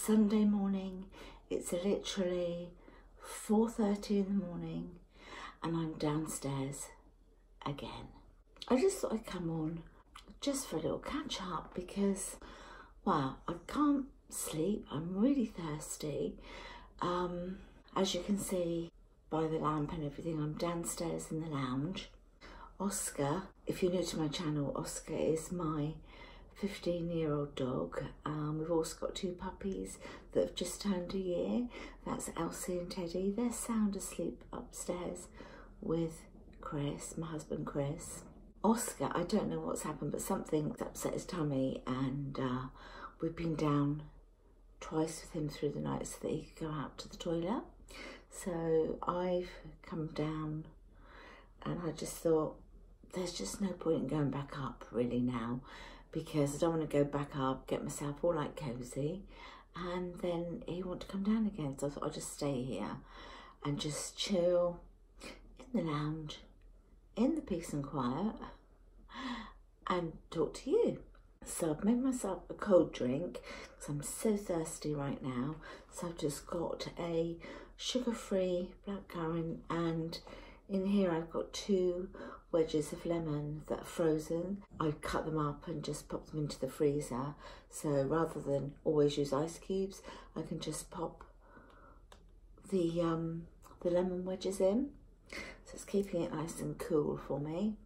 Sunday morning. It's literally 4:30 in the morning and I'm downstairs again. I just thought I'd come on just for a little catch up because, wow, I can't sleep. I'm really thirsty. As you can see by the lamp and everything, I'm downstairs in the lounge. Oscar, if you're new to my channel, Oscar is my 15-year-old dog. We've also got two puppies that have just turned a year. That's Elsie and Teddy. They're sound asleep upstairs with Chris, my husband Chris. Oscar, I don't know what's happened, but something's upset his tummy, and we've been down twice with him through the night so that he could go out to the toilet. So I've come down and I just thought there's just no point in going back up really now, because I don't want to go back up, get myself all like cozy, and then he want to come down again. So I thought I'll just stay here and just chill in the lounge, in the peace and quiet, and talk to you. So I've made myself a cold drink because I'm so thirsty right now. So I've just got a sugar-free blackcurrant, and in here I've got 2 wedges of lemon that are frozen. I cut them up and just pop them into the freezer. So rather than always use ice cubes, I can just pop the lemon wedges in. So it's keeping it nice and cool for me.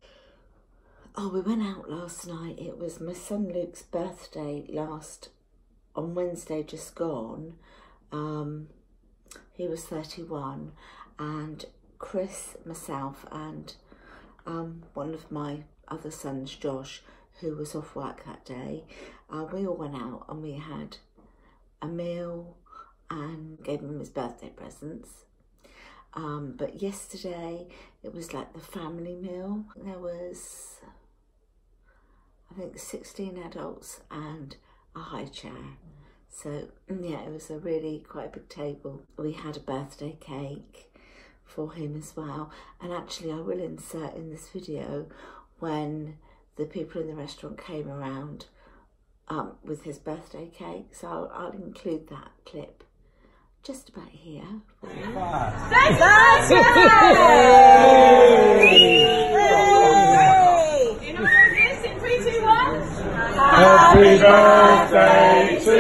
Oh, we went out last night. It was my son Luke's birthday on Wednesday just gone. He was 31, and Chris, myself, and one of my other sons, Josh, who was off work that day, we all went out and we had a meal and gave him his birthday presents. But yesterday it was like the family meal. There was, I think, 16 adults and a high chair. So yeah, it was a really quite a big table. We had a birthday cake for him as well, and actually I will insert in this video when the people in the restaurant came around with his birthday cake, so I'll include that clip just about here. Happy birthday to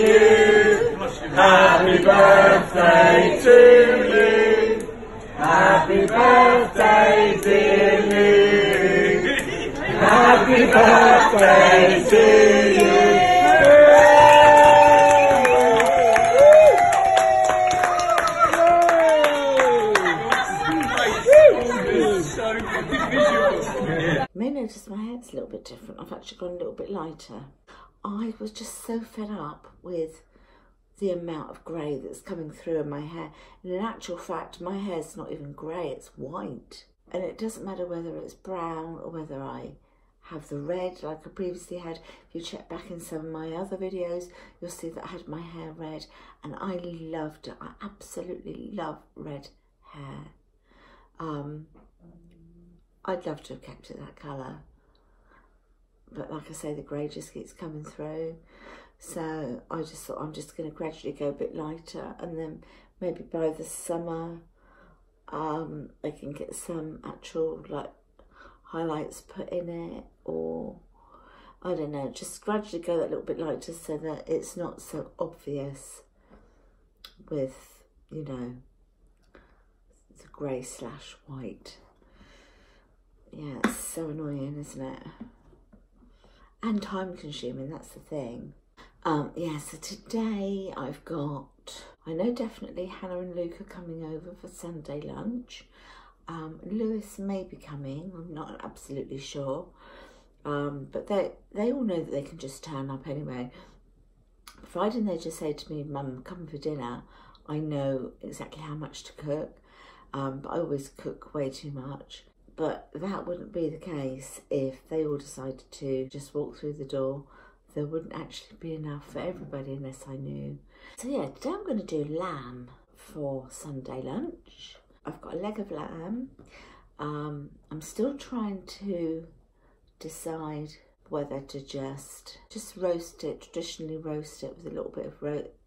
you. Happy birthday to you. Happy birthday, dear Luke. Happy birthday to you. You may notice my hair's a little bit different. I've actually gone a little bit lighter. I was just so fed up with the amount of grey that's coming through in my hair. And in actual fact, my hair's not even grey, it's white. And it doesn't matter whether it's brown or whether I have the red like I previously had. If you check back in some of my other videos, you'll see that I had my hair red, and I loved it. I absolutely love red hair. I'd love to have kept it that colour, but like I say, the grey just keeps coming through. So I just thought I'm just going to gradually go a bit lighter, and then maybe by the summer I can get some actual like highlights put in it, or I don't know, just gradually go that little bit lighter so that it's not so obvious with, you know, the grey / white. Yeah, it's so annoying, isn't it? And time consuming, that's the thing. Yeah, so today I've got, I know definitely Hannah and Luke are coming over for Sunday lunch. Lewis may be coming, I'm not absolutely sure. But they all know that they can just turn up anyway. Friday they just say to me, Mum, come for dinner. I know exactly how much to cook, but I always cook way too much. But that wouldn't be the case if they all decided to just walk through the door. There wouldn't actually be enough for everybody unless I knew. So yeah, today I'm going to do lamb for Sunday lunch. I've got a leg of lamb. I'm still trying to decide whether to just roast it, traditionally roast it with a little bit of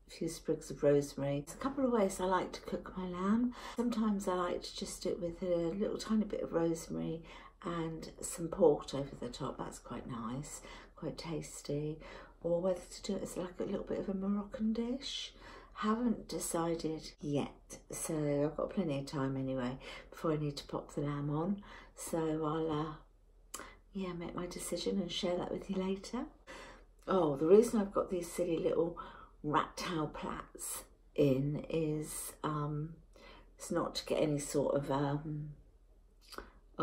a few sprigs of rosemary. There's a couple of ways I like to cook my lamb. Sometimes I like to just do it with a little tiny bit of rosemary and some port over the top. That's quite nice, quite tasty. Or whether to do it as like a little bit of a Moroccan dish. Haven't decided yet, so I've got plenty of time anyway before I need to pop the lamb on. So I'll yeah, make my decision and share that with you later. Oh, the reason I've got these silly little rat tail plaits in is it's not to get any sort of a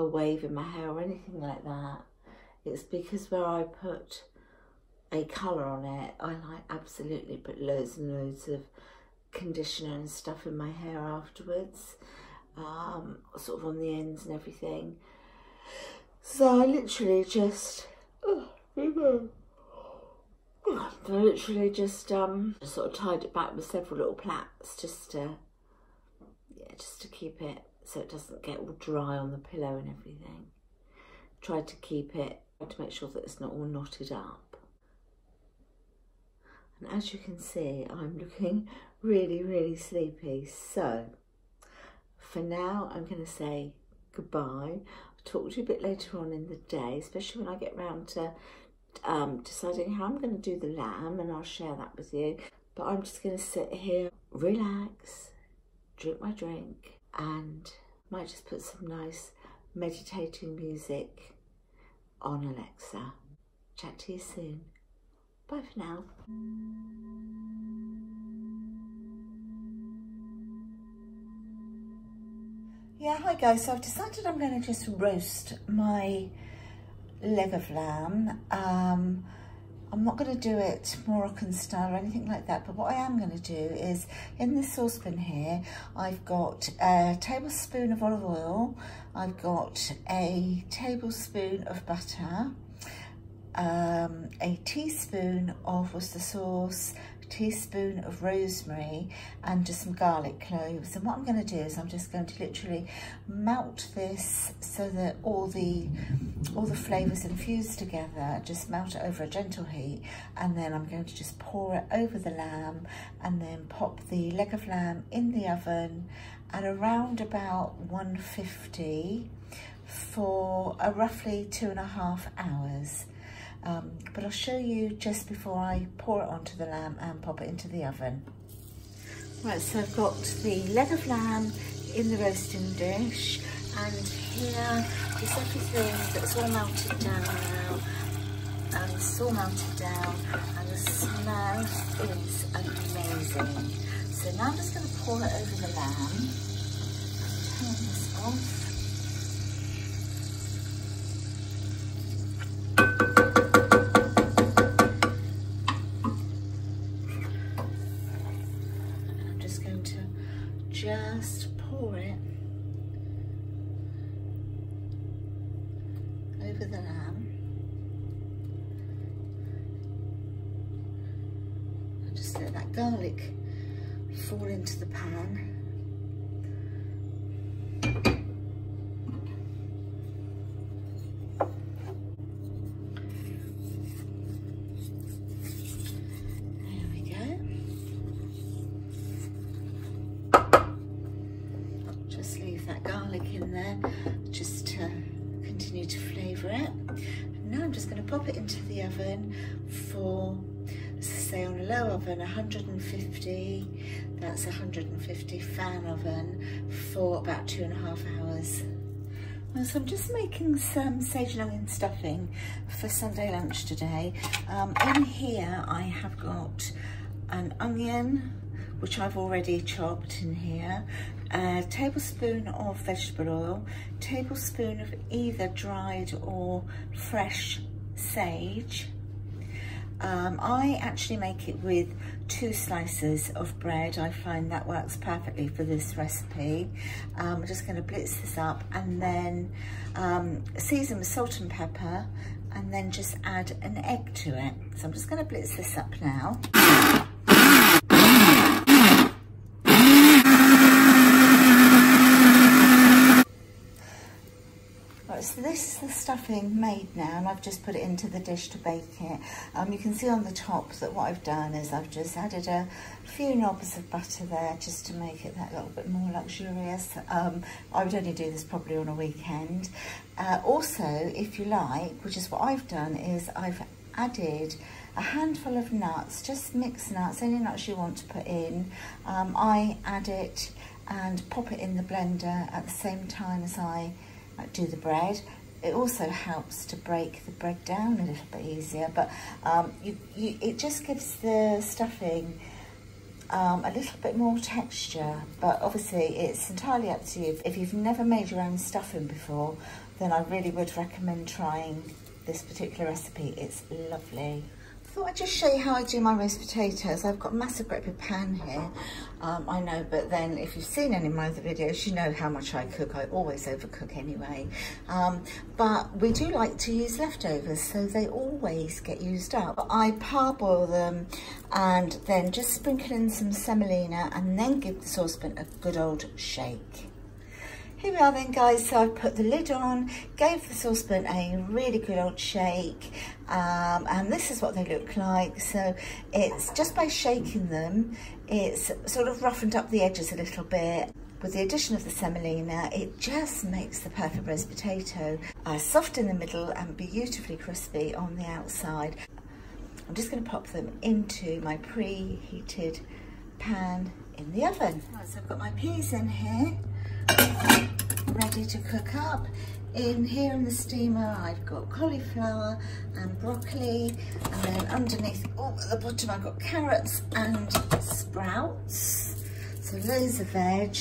wave in my hair or anything like that. It's because where I put a colour on it, I like absolutely put loads and loads of conditioner and stuff in my hair afterwards, sort of on the ends and everything. So I literally just sort of tied it back with several little plaits just to keep it so it doesn't get all dry on the pillow and everything. Tried to keep it, to make sure that it's not all knotted up. And as you can see, I'm looking really, really sleepy. So for now, I'm going to say goodbye. I'll talk to you a bit later on in the day, especially when I get round to deciding how I'm going to do the lamb, and I'll share that with you. But I'm just going to sit here, relax, drink my drink, and might just put some nice meditating music on Alexa. Chat to you soon. Bye for now. Yeah, hi guys. So I've decided I'm going to just roast my leg of lamb. I'm not going to do it Moroccan style or anything like that, but what I am going to do is, in this saucepan here, I've got a tablespoon of olive oil, I've got a tablespoon of butter, a teaspoon of Worcester sauce, a teaspoon of rosemary, and just some garlic cloves. And what I'm going to do is I'm just going to literally melt this so that all the flavours infuse together. Just melt it over a gentle heat, and then I'm going to just pour it over the lamb and then pop the leg of lamb in the oven at around about 150 for roughly 2.5 hours. But I'll show you just before I pour it onto the lamb and pop it into the oven. Right, so I've got the leg of lamb in the roasting dish, and here is everything that's all melted down now. And it's all melted down, and the smell is amazing. So now I'm just going to pour it over the lamb. Turn this off. Just pour it over the lamb and just let that garlic fall into the pan. In there just to continue to flavour it. And now I'm just going to pop it into the oven for, as I say, on a low oven, 150, that's 150 fan oven, for about 2.5 hours. Well, so I'm just making some sage and onion stuffing for Sunday lunch today. In here I have got an onion, which I've already chopped in here, a tablespoon of vegetable oil, tablespoon of either dried or fresh sage. I actually make it with 2 slices of bread. I find that works perfectly for this recipe. I'm just going to blitz this up and then season with salt and pepper, and then just add an egg to it. So I'm just going to blitz this up now. So this is the stuff stuffing made now, and I've just put it into the dish to bake it. You can see on the top that what I've done is I've just added a few knobs of butter there just to make it that little bit more luxurious. I would only do this probably on a weekend. Also, if you like, which is what I've done, is I've added a handful of nuts, just mixed nuts, any nuts you want to put in. I add it and pop it in the blender at the same time as I do the bread. It also helps to break the bread down a little bit easier, but it just gives the stuffing a little bit more texture. But obviously it's entirely up to you. If you've never made your own stuffing before, then I really would recommend trying this particular recipe. It's lovely. I thought I'd just show you how I do my roast potatoes. I've got a massive great big pan here, I know, but then if you've seen any of my other videos, you know how much I cook. I always overcook anyway. But we do like to use leftovers, so they always get used up. I parboil them and then just sprinkle in some semolina and then give the saucepan a good old shake. Here we are then, guys. So I've put the lid on, gave the saucepan a really good old shake, and this is what they look like. So it's just by shaking them, it's sort of roughened up the edges a little bit. With the addition of the semolina, it just makes the perfect roast potato. Soft in the middle and beautifully crispy on the outside. I'm just going to pop them into my preheated pan in the oven. Right, so I've got my peas in here, ready to cook up. In here in the steamer, I've got cauliflower and broccoli, and then underneath, at the bottom, I've got carrots and sprouts. So loads of veg.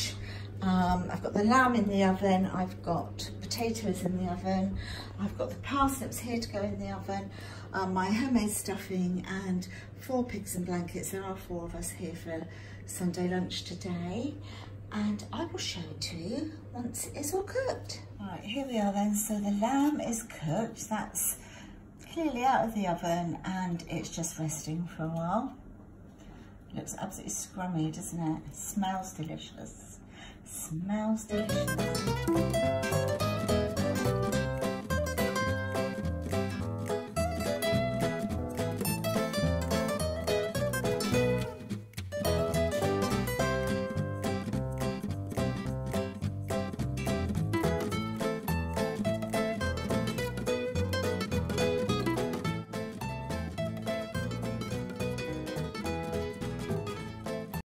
I've got the lamb in the oven, I've got potatoes in the oven, I've got the parsnips here to go in the oven, my homemade stuffing, and 4 pigs in blankets. There are 4 of us here for Sunday lunch today, and I will show it to you once it is all cooked. Right, here we are then. So the lamb is cooked, that's clearly out of the oven, and it's just resting for a while. It looks absolutely scrummy, doesn't it? It smells delicious. Smells delicious.